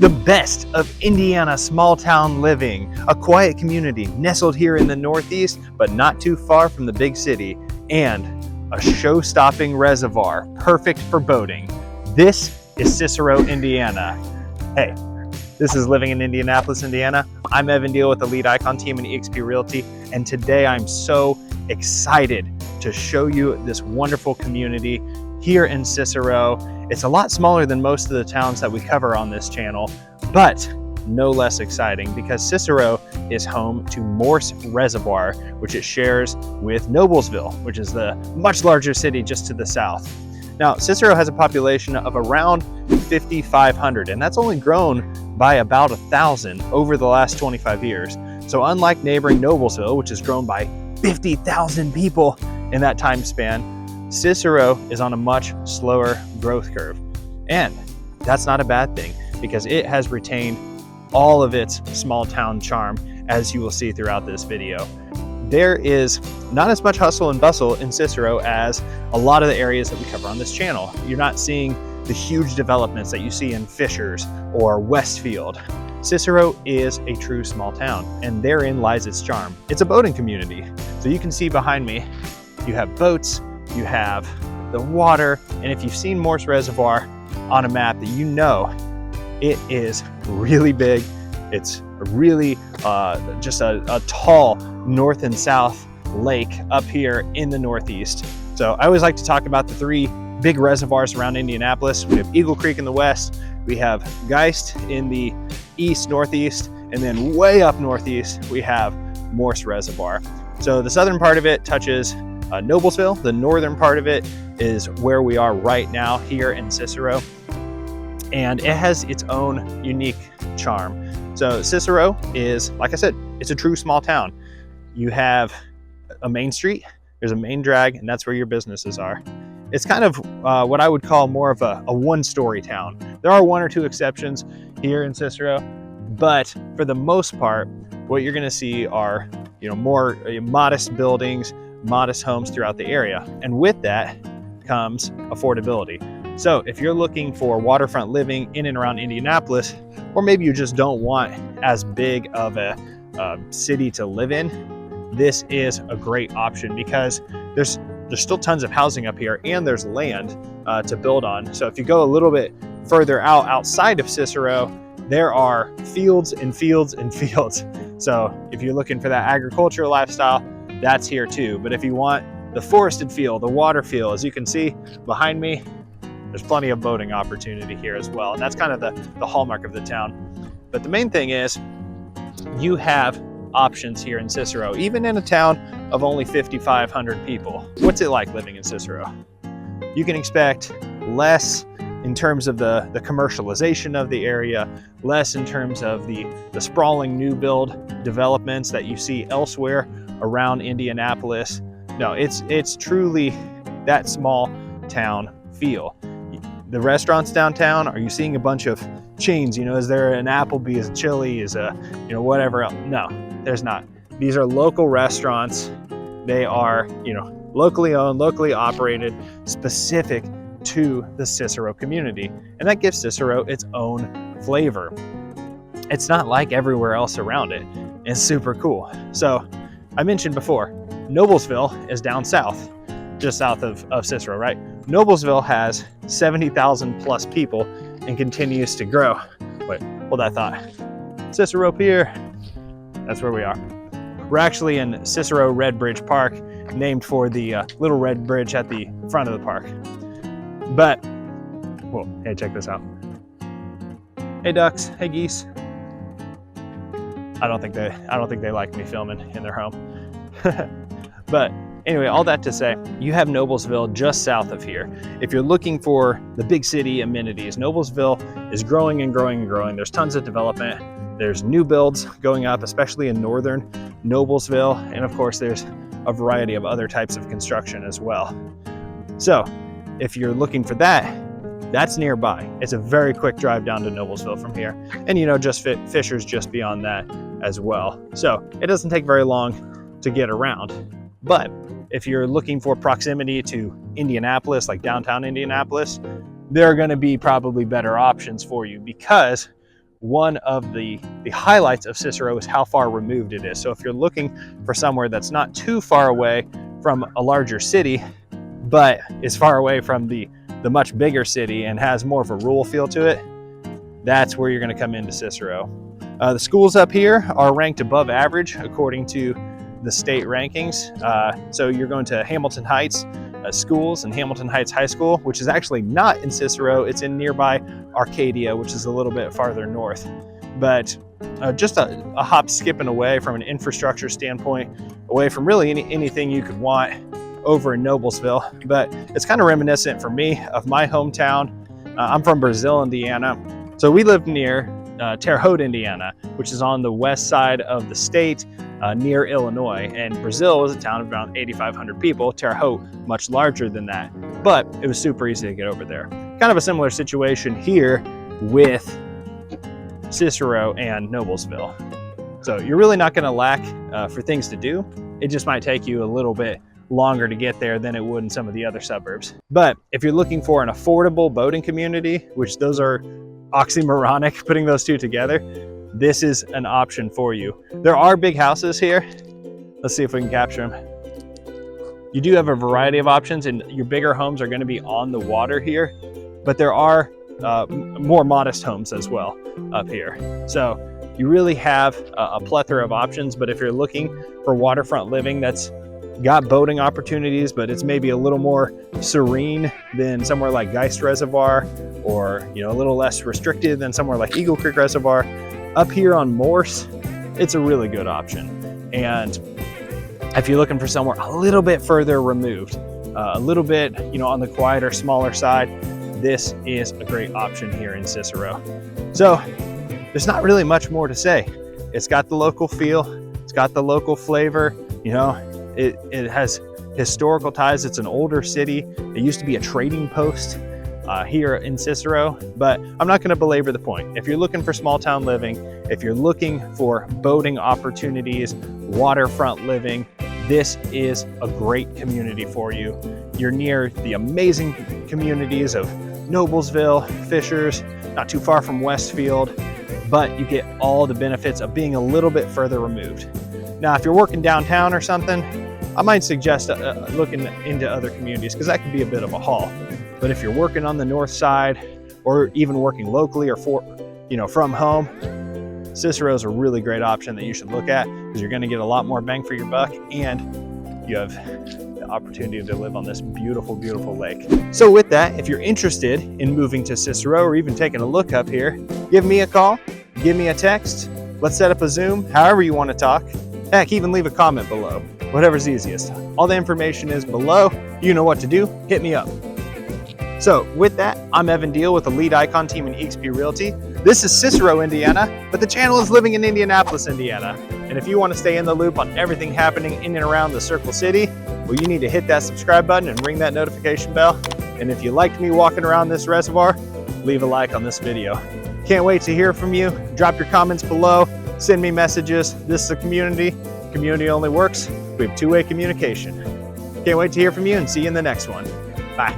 The best of Indiana small town living, a quiet community nestled here in the Northeast, but not too far from the big city, and a show-stopping reservoir, perfect for boating. This is Cicero, Indiana. Hey, this is Living in Indianapolis, Indiana. I'm Evan Deal with the Lead Icon team in eXp Realty, and today I'm so excited to show you this wonderful community here in Cicero. It's a lot smaller than most of the towns that we cover on this channel, but no less exciting because Cicero is home to Morse Reservoir, which it shares with Noblesville, which is the much larger city just to the south. Now, Cicero has a population of around 5,500, and that's only grown by about 1,000 over the last 25 years. So unlike neighboring Noblesville, which has grown by 50,000 people in that time span, Cicero is on a much slower growth curve. And that's not a bad thing because it has retained all of its small town charm, as you will see throughout this video. There is not as much hustle and bustle in Cicero as a lot of the areas that we cover on this channel. You're not seeing the huge developments that you see in Fishers or Westfield. Cicero is a true small town, and therein lies its charm. It's a boating community. So you can see behind me, you have boats, you have the water, and if you've seen Morse Reservoir on a map, that you know it is really big. It's really just a tall north and south lake up here in the Northeast. So I always like to talk about the three big reservoirs around Indianapolis. We have Eagle Creek in the west, we have Geist in the east, northeast, and then way up northeast, we have Morse Reservoir. So the southern part of it touches Noblesville. The northern part of it is where we are right now here in Cicero, and it has its own unique charm. So Cicero is, like I said, it's a true small town. You have a main street, there's a main drag, and that's where your businesses are. It's kind of what I would call more of a one-story town. There are one or two exceptions here in Cicero, but for the most part, what you're gonna see are more modest buildings, modest homes throughout the area. And with that comes affordability. So if you're looking for waterfront living in and around Indianapolis, or maybe you just don't want as big of a city to live in, this is a great option because there's still tons of housing up here and there's land to build on. So if you go a little bit further outside of Cicero, there are fields and fields and fields. So if you're looking for that agricultural lifestyle, that's here too. But if you want the forested feel, the water feel, as you can see behind me, there's plenty of boating opportunity here as well. And that's kind of the hallmark of the town. But the main thing is you have options here in Cicero, even in a town of only 5,500 people. What's it like living in Cicero? You can expect less in terms of the commercialization of the area, less in terms of the sprawling new build developments that you see elsewhere around Indianapolis. No, it's truly that small town feel. The restaurants downtown, are you seeing a bunch of chains? Is there an Applebee's, a Chili's, whatever else? No, there's not. These are local restaurants. They are, locally owned, locally operated, specific to the Cicero community. And that gives Cicero its own flavor. It's not like everywhere else around it. It's super cool. So I mentioned before, Noblesville is down south, just south of Cicero, right? Noblesville has 70,000 plus people and continues to grow. Wait, hold that thought. Cicero Pier, that's where we are. We're actually in Cicero Red Bridge Park, named for the little red bridge at the front of the park. But, well, hey, check this out. Hey ducks, hey geese. I don't think they like me filming in their home. But anyway, all that to say, you have Noblesville just south of here. If you're looking for the big city amenities, Noblesville is growing and growing and growing. There's tons of development. There's new builds going up, especially in northern Noblesville. And of course, there's a variety of other types of construction as well. So if you're looking for that, that's nearby. It's a very quick drive down to Noblesville from here. And just Fishers just beyond that as well. So it doesn't take very long to get around. But if you're looking for proximity to Indianapolis, like downtown Indianapolis, there are going to be probably better options for you because one of the highlights of Cicero is how far removed it is. So if you're looking for somewhere that's not too far away from a larger city, but is far away from the much bigger city and has more of a rural feel to it, that's where you're going to come into Cicero. The schools up here are ranked above average according to the state rankings. So you're going to Hamilton Heights schools and Hamilton Heights High School, which is actually not in Cicero. It's in nearby Arcadia, which is a little bit farther north. But just a hop skipping away from an infrastructure standpoint, away from really anything you could want over in Noblesville. But it's kind of reminiscent for me of my hometown. I'm from Brazil, Indiana. So we live near Terre Haute, Indiana, which is on the west side of the state, near Illinois. And Brazil is a town of around 8,500 people. Terre Haute, much larger than that. But it was super easy to get over there. Kind of a similar situation here with Cicero and Noblesville. So you're really not going to lack for things to do. It just might take you a little bit longer to get there than it would in some of the other suburbs. But if you're looking for an affordable boating community, which those are oxymoronic, putting those two together, this is an option for you. There are big houses here. Let's see if we can capture them. You do have a variety of options, and your bigger homes are going to be on the water here, but there are more modest homes as well up here. So you really have a plethora of options. But if you're looking for waterfront living that's got boating opportunities, but it's maybe a little more serene than somewhere like Geist Reservoir, or a little less restricted than somewhere like Eagle Creek Reservoir, up here on Morse, it's a really good option. And if you're looking for somewhere a little bit further removed, a little bit on the quieter, smaller side, this is a great option here in Cicero. So there's not really much more to say. It's got the local feel, it's got the local flavor. It has historical ties. It's an older city. It used to be a trading post here in Cicero, but I'm not going to belabor the point. If you're looking for small town living, if you're looking for boating opportunities, waterfront living, this is a great community for you. You're near the amazing communities of Noblesville, Fishers, not too far from Westfield, but you get all the benefits of being a little bit further removed. Now, if you're working downtown or something, I might suggest looking into other communities, because that could be a bit of a haul. But if you're working on the north side, or even working locally or from home, Cicero is a really great option that you should look at, because you're going to get a lot more bang for your buck, and you have the opportunity to live on this beautiful, beautiful lake. So with that, if you're interested in moving to Cicero, or even taking a look up here, give me a call, give me a text. Let's set up a Zoom, however you want to talk. Heck, even leave a comment below, whatever's easiest. All the information is below. You know what to do, hit me up. So with that, I'm Evan Deal with the Lead Icon team in eXp Realty. This is Cicero, Indiana, but the channel is living in Indianapolis, Indiana. And if you want to stay in the loop on everything happening in and around the Circle City, well, you need to hit that subscribe button and ring that notification bell. And if you liked me walking around this reservoir, leave a like on this video. Can't wait to hear from you. Drop your comments below. Send me messages. This is a community. Community only works. We have two-way communication. Can't wait to hear from you, and see you in the next one. Bye.